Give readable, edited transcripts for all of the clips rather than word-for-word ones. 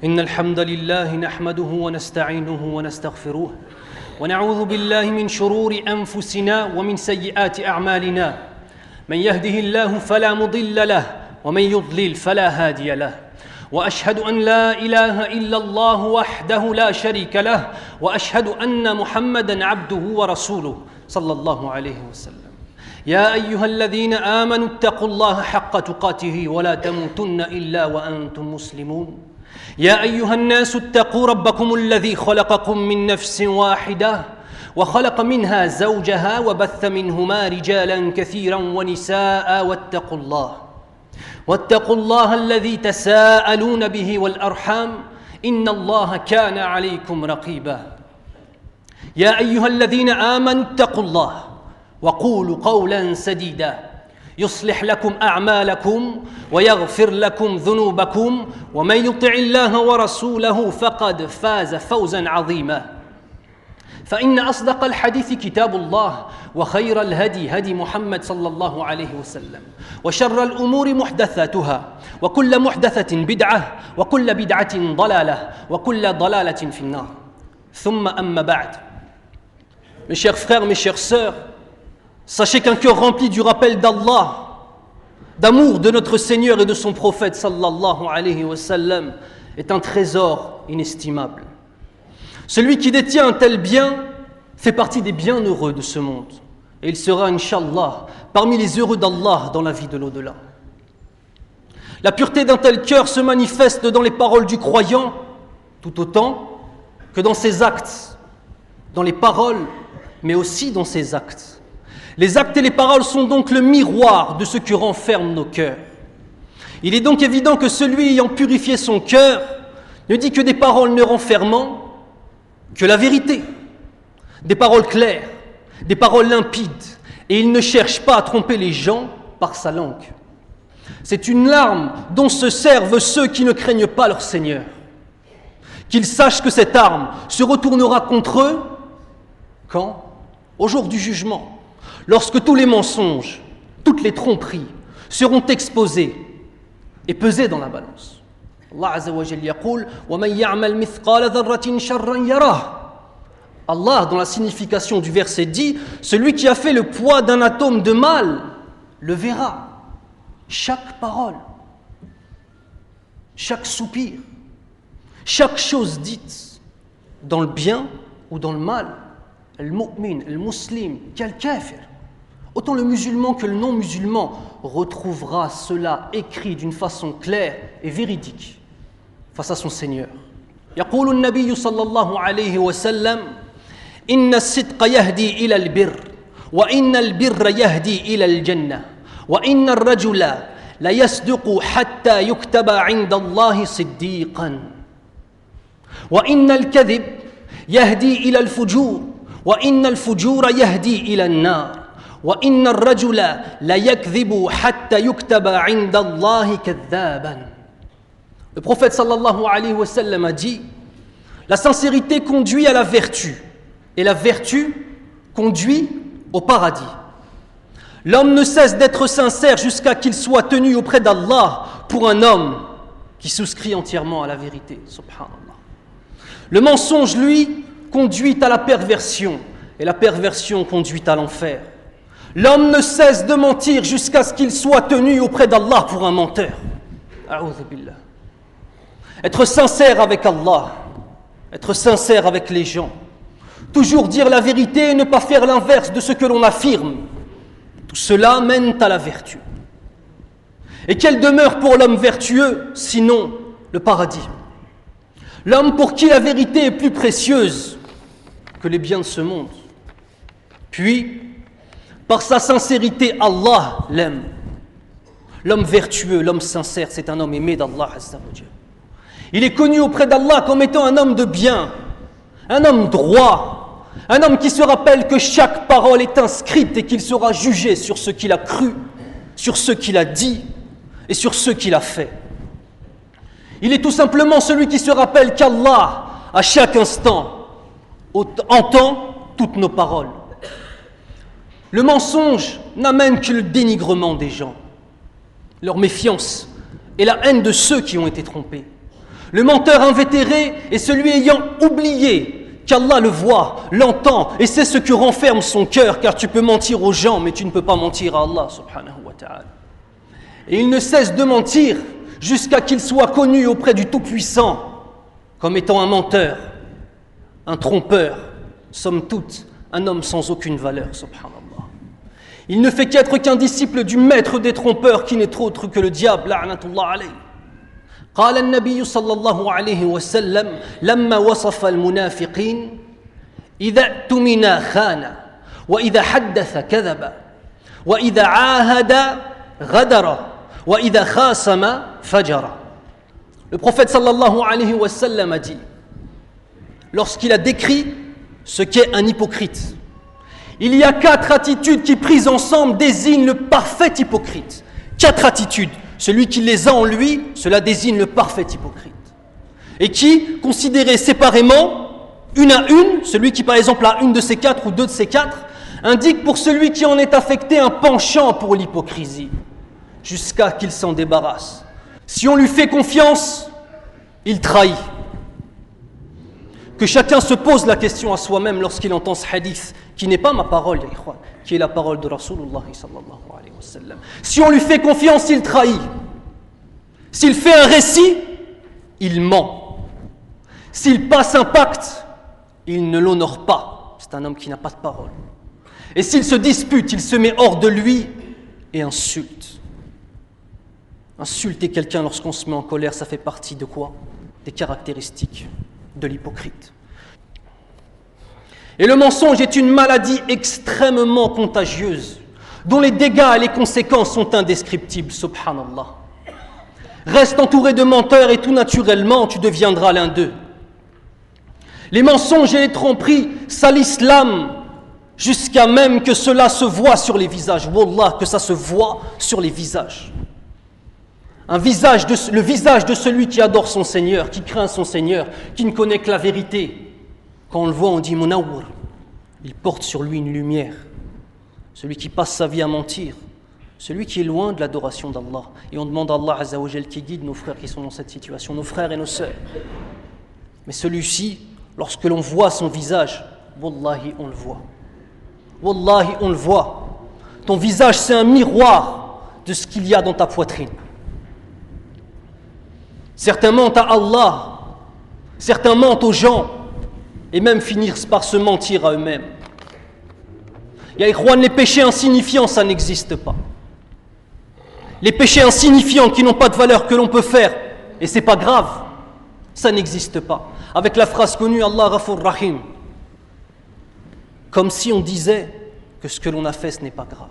إن الحمد لله نحمده ونستعينه ونستغفره ونعوذ بالله من شرور أنفسنا ومن سيئات أعمالنا من يهده الله فلا مضل له ومن يضلل فلا هادي له وأشهد أن لا إله إلا الله وحده لا شريك له وأشهد أن محمدًا عبده ورسوله صلى الله عليه وسلم يا أيها الذين آمنوا اتقوا الله حق تقاته ولا تموتن إلا وأنتم مسلمون يا أيها الناس اتقوا ربكم الذي خلقكم من نفس واحدة وخلق منها زوجها وبث منهما رجالا كثيرا ونساء واتقوا الله الذي تساءلون به والأرحام إن الله كان عليكم رقيبا يا أيها الذين آمنوا اتقوا الله وقولوا قولا سديدا يصلح لكم أعمالكم ويغفر لكم ذنوبكم ومن يطع الله ورسوله فقد فاز فوزا عظيما فإن أصدق الحديث كتاب الله وخير الهدي هدي محمد صلى الله عليه وسلم وشر الأمور محدثاتها وكل محدثة بدعة وكل بدعة ضلالة وكل ضلالة في النار ثم أما بعد. Mes chers frères, mes chères sœurs, sachez qu'un cœur rempli du rappel d'Allah, d'amour de notre Seigneur et de son prophète sallallahu alayhi wa sallam est un trésor inestimable. Celui qui détient un tel bien fait partie des bienheureux de ce monde. Et il sera, Inch'Allah, parmi les heureux d'Allah dans la vie de l'au-delà. La pureté d'un tel cœur se manifeste dans les paroles du croyant, tout autant que dans ses actes, dans les paroles, mais aussi dans ses actes. Les actes et les paroles sont donc le miroir de ce que renferment nos cœurs. Il est donc évident que celui ayant purifié son cœur ne dit que des paroles ne renfermant que la vérité, des paroles claires, des paroles limpides, et il ne cherche pas à tromper les gens par sa langue. C'est une arme dont se servent ceux qui ne craignent pas leur Seigneur. Qu'ils sachent que cette arme se retournera contre eux quand? Au jour du jugement, lorsque tous les mensonges, toutes les tromperies seront exposés et pesés dans la balance. Allah Azza wa Jalla yaqul وَمَنْ يَعْمَلْ مِثْقَالَ ذَرَّةٍ شَرًّا يَرَهُ. Allah, dans la signification du verset, dit celui qui a fait le poids d'un atome de mal le verra. Chaque parole, chaque soupir, chaque chose dite dans le bien ou dans le mal, le mu'min, le muslim, quel kafir, autant le musulman que le non-musulman retrouvera cela écrit d'une façon claire et véridique face à son Seigneur. يقول النبي صلى الله عليه وسلم إن الصدق يهدي إلى البر وإن البر يهدي إلى الجنة وإن الرجل ليصدق حتى يكتب عند الله صديقا وإن الكذب يهدي إلى الفجور وإن الفجور يهدي إلى النار وإن الرجل ليكذب حتى يكتب عند الله كذابا. Le prophète sallallahu alayhi wa sallam a dit la sincérité conduit à la vertu et la vertu conduit au paradis. L'homme ne cesse d'être sincère jusqu'à qu'il soit tenu auprès d'Allah pour un homme qui souscrit entièrement à la vérité. Subhanallah. Le mensonge, lui, conduit à la perversion et la perversion conduit à l'enfer. L'homme ne cesse de mentir jusqu'à ce qu'il soit tenu auprès d'Allah pour un menteur. A'udhu billah. Être sincère avec Allah, être sincère avec les gens, toujours dire la vérité et ne pas faire l'inverse de ce que l'on affirme, tout cela mène à la vertu. Et quelle demeure pour l'homme vertueux, sinon le paradis? L'homme pour qui la vérité est plus précieuse que les biens de ce monde. Puis, par sa sincérité, Allah l'aime. L'homme vertueux, l'homme sincère, c'est un homme aimé d'Allah Azza wa Jalla. Il est connu auprès d'Allah comme étant un homme de bien, un homme droit, un homme qui se rappelle que chaque parole est inscrite et qu'il sera jugé sur ce qu'il a cru, sur ce qu'il a dit et sur ce qu'il a fait. Il est tout simplement celui qui se rappelle qu'Allah, à chaque instant, entend toutes nos paroles. Le mensonge n'amène que le dénigrement des gens, leur méfiance et la haine de ceux qui ont été trompés. Le menteur invétéré est celui ayant oublié qu'Allah le voit, l'entend et sait ce que renferme son cœur, car tu peux mentir aux gens, mais tu ne peux pas mentir à Allah subhanahu wa ta'ala. Et il ne cesse de mentir jusqu'à qu'il soit connu auprès du Tout-Puissant comme étant un menteur, un trompeur, somme toute, un homme sans aucune valeur, subhanallah. Il ne fait qu'être qu'un disciple du maître des trompeurs qui n'est autre que le diable, la'natullah alayhi. قال النبي صلى الله عليه وسلم لما وصف المنافقين إذا اؤتمن خان وإذا حدث كذب وإذا عاهد غدر وإذا خاصم فجر. Le prophète sallallahu alayhi wa sallam a dit, lorsqu'il a décrit ce qu'est un hypocrite, il y a 4 attitudes qui prises ensemble désignent le parfait hypocrite. 4 attitudes. Celui qui les a en lui, cela désigne le parfait hypocrite. Et qui, considéré séparément, une à une, celui qui par exemple a une de ces 4 ou 2 de ces 4, indique pour celui qui en est affecté un penchant pour l'hypocrisie, jusqu'à qu'il s'en débarrasse. Si on lui fait confiance, il trahit. Que chacun se pose la question à soi-même lorsqu'il entend ce hadith, qui n'est pas ma parole, qui est la parole de Rasulullah sallallahu alayhi wa sallam. Si on lui fait confiance, il trahit. S'il fait un récit, il ment. S'il passe un pacte, il ne l'honore pas. C'est un homme qui n'a pas de parole. Et s'il se dispute, il se met hors de lui et insulte. Insulter quelqu'un lorsqu'on se met en colère, ça fait partie de quoi? Des caractéristiques de l'hypocrite. Et le mensonge est une maladie extrêmement contagieuse, dont les dégâts et les conséquences sont indescriptibles, subhanallah. Reste entouré de menteurs et tout naturellement, tu deviendras l'un d'eux. Les mensonges et les tromperies salissent l'âme, jusqu'à même que cela se voit sur les visages. Wallah, que ça se voit sur les visages. Le visage de celui qui adore son Seigneur, qui craint son Seigneur, qui ne connaît que la vérité. Quand on le voit, on dit Munawwar. Il porte sur lui une lumière. Celui qui passe sa vie à mentir. Celui qui est loin de l'adoration d'Allah. Et on demande à Allah Azza wa Jal qui guide nos frères qui sont dans cette situation, nos frères et nos sœurs. Mais celui-ci, lorsque l'on voit son visage, Wallahi, on le voit. Wallahi, on le voit. Ton visage, c'est un miroir de ce qu'il y a dans ta poitrine. Certains mentent à Allah, certains mentent aux gens, et même finissent par se mentir à eux-mêmes. Les péchés insignifiants, ça n'existe pas. Les péchés insignifiants qui n'ont pas de valeur que l'on peut faire, et c'est pas grave, ça n'existe pas. Avec la phrase connue, Allah Ghafur Rahim, comme si on disait que ce que l'on a fait, ce n'est pas grave.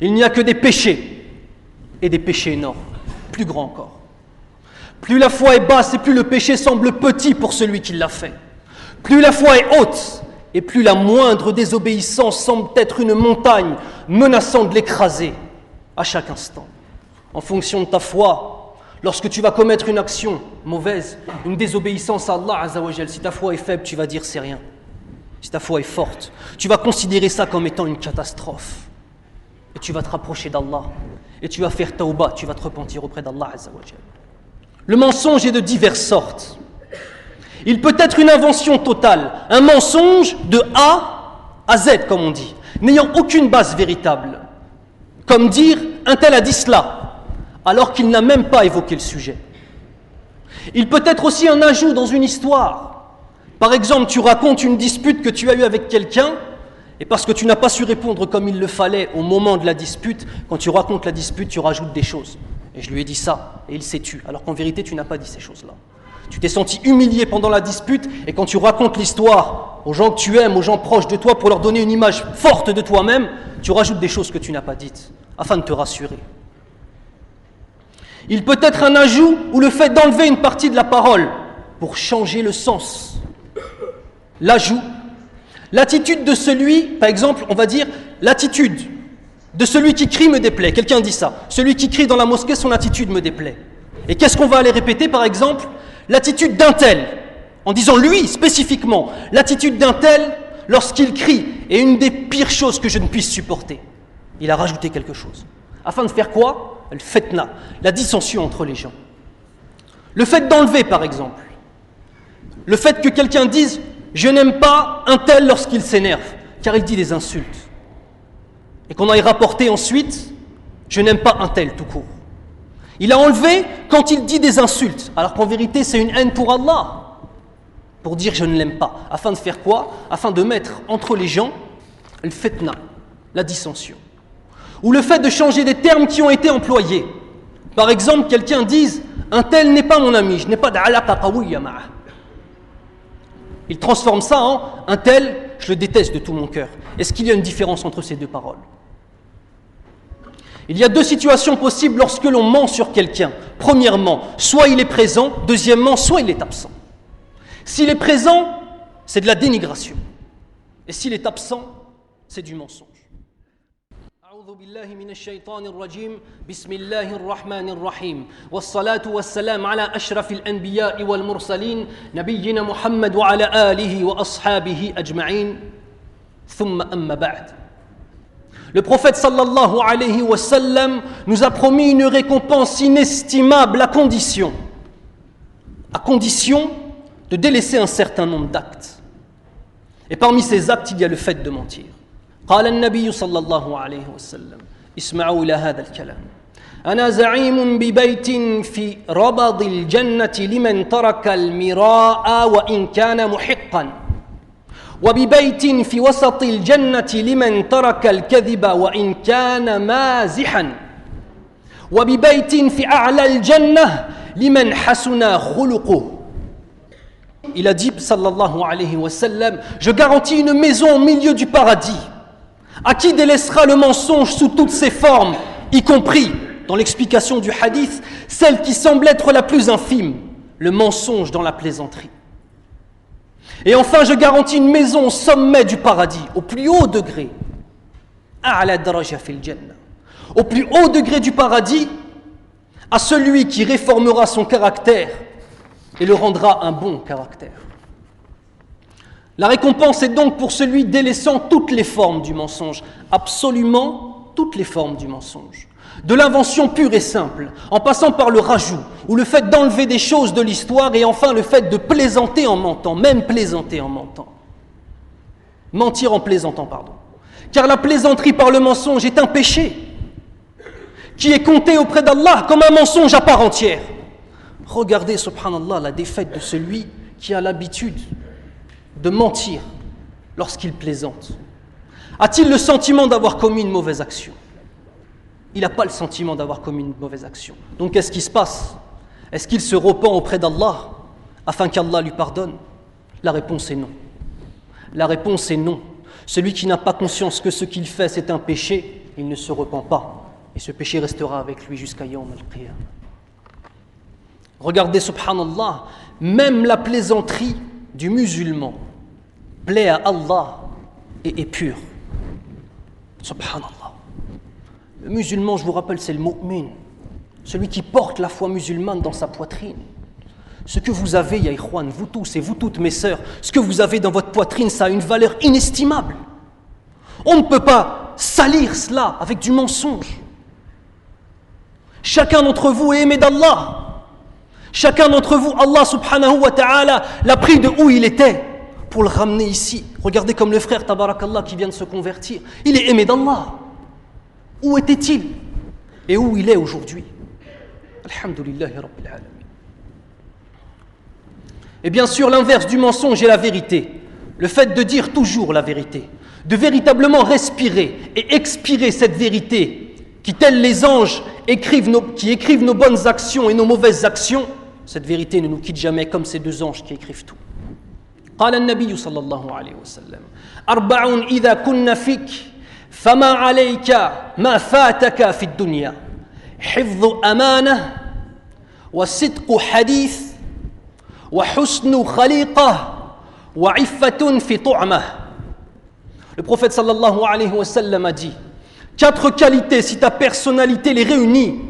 Il n'y a que des péchés, et des péchés énormes, plus grands encore. Plus la foi est basse et plus le péché semble petit pour celui qui l'a fait. Plus la foi est haute et plus la moindre désobéissance semble être une montagne menaçant de l'écraser à chaque instant. En fonction de ta foi, lorsque tu vas commettre une action mauvaise, une désobéissance à Allah Azza wa Jal, si ta foi est faible, tu vas dire c'est rien. Si ta foi est forte, tu vas considérer ça comme étant une catastrophe. Et tu vas te rapprocher d'Allah. Et tu vas faire tauba, tu vas te repentir auprès d'Allah Azza wa Jal. Le mensonge est de diverses sortes. Il peut être une invention totale, un mensonge de A à Z, comme on dit, n'ayant aucune base véritable. Comme dire, un tel a dit cela, alors qu'il n'a même pas évoqué le sujet. Il peut être aussi un ajout dans une histoire. Par exemple, tu racontes une dispute que tu as eue avec quelqu'un, et parce que tu n'as pas su répondre comme il le fallait au moment de la dispute, quand tu racontes la dispute, tu rajoutes des choses. Et je lui ai dit ça, et il s'est tu, alors qu'en vérité, tu n'as pas dit ces choses-là. Tu t'es senti humilié pendant la dispute, et quand tu racontes l'histoire aux gens que tu aimes, aux gens proches de toi, pour leur donner une image forte de toi-même, tu rajoutes des choses que tu n'as pas dites, afin de te rassurer. Il peut être un ajout ou le fait d'enlever une partie de la parole pour changer le sens. L'ajout, l'attitude de celui, par exemple, on va dire, l'attitude de celui qui crie me déplaît. Quelqu'un dit ça. Celui qui crie dans la mosquée, son attitude me déplaît. Et qu'est-ce qu'on va aller répéter, par exemple? L'attitude d'un tel, en disant lui spécifiquement, l'attitude d'un tel lorsqu'il crie est une des pires choses que je ne puisse supporter. Il a rajouté quelque chose. Afin de faire quoi? le fitna, la dissension entre les gens. Le fait d'enlever, par exemple. Le fait que quelqu'un dise « Je n'aime pas un tel lorsqu'il s'énerve, car il dit des insultes. » Et qu'on aille rapporter ensuite « Je n'aime pas un tel tout court. » Il a enlevé quand il dit des insultes, alors qu'en vérité c'est une haine pour Allah. Pour dire « Je ne l'aime pas. » Afin de faire quoi? Afin de mettre entre les gens le fitna, la dissension. Ou le fait de changer des termes qui ont été employés. Par exemple, quelqu'un dise « Un tel n'est pas mon ami, je n'ai pas d'alaqa qawiyya ma'ah. » Il transforme ça en « Un tel, je le déteste de tout mon cœur. » Est-ce qu'il y a une différence entre ces deux paroles? Il y a deux situations possibles lorsque l'on ment sur quelqu'un. Premièrement, soit il est présent. Deuxièmement, soit il est absent. S'il est présent, c'est de la dénigration. Et s'il est absent, c'est du mensonge. أعوذ بالله من الشيطان الرجيم بسم الله الرحمن الرحيم والصلاة والسلام على أشرف الأنبياء والمرسلين نبينا محمد وعلى آله وأصحابه أجمعين ثم أما بعد. Le prophète sallallahu alayhi wa sallam nous a promis une récompense inestimable à condition de délaisser un certain nombre d'actes. Et parmi ces actes, il y a le fait de mentir. قال النبي صلى الله عليه وسلم اسمعوا إلى هذا الكلام أنا زعيم ببيت في ربض الجنة لمن ترك المراء وإن كان محقا وببيت في وسط الجنة لمن ترك الكذب وإن كان مازحا وببيت في أعلى الجنة لمن حسن خلقه. Il a dit sallallahu alayhi wa sallam, je garantis une maison au milieu du paradis à qui délaissera le mensonge sous toutes ses formes, y compris, dans l'explication du hadith, celle qui semble être la plus infime, le mensonge dans la plaisanterie. Et enfin, je garantis une maison au sommet du paradis, au plus haut degré, a'la daraja fil jannah, au plus haut degré du paradis, à celui qui réformera son caractère et le rendra un bon caractère. La récompense est donc pour celui délaissant toutes les formes du mensonge, absolument toutes les formes du mensonge. De l'invention pure et simple, en passant par le rajout, ou le fait d'enlever des choses de l'histoire, et enfin le fait de plaisanter en mentant, même plaisanter en mentant. Mentir en plaisantant, pardon. Car la plaisanterie par le mensonge est un péché, qui est compté auprès d'Allah comme un mensonge à part entière. Regardez, subhanallah, la défaite de celui qui a l'habitude de mentir lorsqu'il plaisante. A-t-il le sentiment d'avoir commis une mauvaise action? Il n'a pas le sentiment d'avoir commis une mauvaise action. Donc qu'est-ce qui se passe? Est-ce qu'il se repent auprès d'Allah afin qu'Allah lui pardonne? La réponse est non. La réponse est non. Celui qui n'a pas conscience que ce qu'il fait c'est un péché, il ne se repent pas. Et ce péché restera avec lui jusqu'à Yawm al-Qiyamah. Regardez, subhanallah, même la plaisanterie du musulman plaît à Allah et est pure. Subhanallah. Le musulman, je vous rappelle, c'est le mu'min, celui qui porte la foi musulmane dans sa poitrine. Ce que vous avez, ya ikhwan, vous tous et vous toutes mes sœurs, ce que vous avez dans votre poitrine, ça a une valeur inestimable. On ne peut pas salir cela avec du mensonge. Chacun d'entre vous est aimé d'Allah. Chacun d'entre vous, Allah subhanahu wa ta'ala l'a pris de où il était pour le ramener ici. Regardez comme le frère Tabarakallah qui vient de se convertir. Il est aimé d'Allah. Où était-il? Et où il est aujourd'hui? Alhamdulillahi Rabbil Alamin. Et bien sûr, l'inverse du mensonge est la vérité. Le fait de dire toujours la vérité. De véritablement respirer et expirer cette vérité qui, tels les anges, écrivent nos bonnes actions et nos mauvaises actions. Cette vérité ne nous quitte jamais comme ces deux anges qui écrivent tout. قال النبي صلى الله عليه وسلم أربع إذا كن فيك فما عليك ما فاتك في الدنيا حفظ أمانة وصدق حديث وحسن خليقة وعفة في طعمة. Le prophète sallallahu alayhi wa sallam a dit 4 qualités, si ta personnalité les réunit,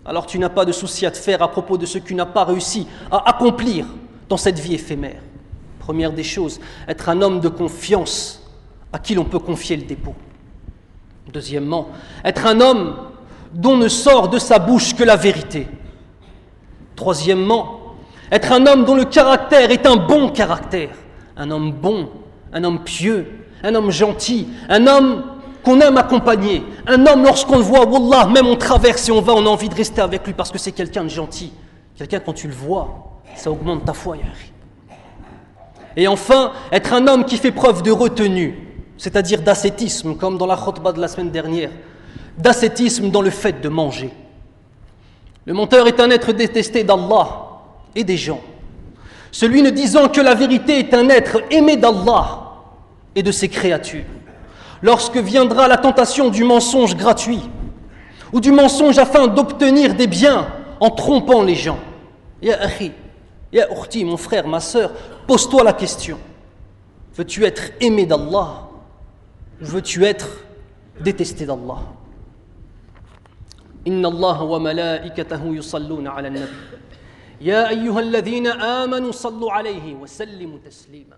alors tu n'as pas de souci à te faire à propos de ce que tu n'as pas réussi à accomplir dans cette vie éphémère. Première des choses, être un homme de confiance à qui l'on peut confier le dépôt. Deuxièmement, être un homme dont ne sort de sa bouche que la vérité. Troisièmement, être un homme dont le caractère est un bon caractère, un homme bon, un homme pieux, un homme gentil, un homme qu'on aime accompagner, un homme lorsqu'on le voit, wallah, même on traverse et on va, on a envie de rester avec lui parce que c'est quelqu'un de gentil. Quelqu'un, quand tu le vois, ça augmente ta foi, yari. Et enfin, être un homme qui fait preuve de retenue, c'est-à-dire d'ascétisme, comme dans la khutbah de la semaine dernière, d'ascétisme dans le fait de manger. Le menteur est un être détesté d'Allah et des gens. Celui ne disant que la vérité est un être aimé d'Allah et de ses créatures. Lorsque viendra la tentation du mensonge gratuit ou du mensonge afin d'obtenir des biens en trompant les gens, ya akhi, ya ukhti, mon frère, ma sœur, pose-toi la question. Veux-tu être aimé d'Allah ou veux-tu être détesté d'Allah? Inna Allah wa malaikatahu yusalluna ala an-nabi. Ya ayyuhalladhina amanu sallu alayhi wa sallimu taslima.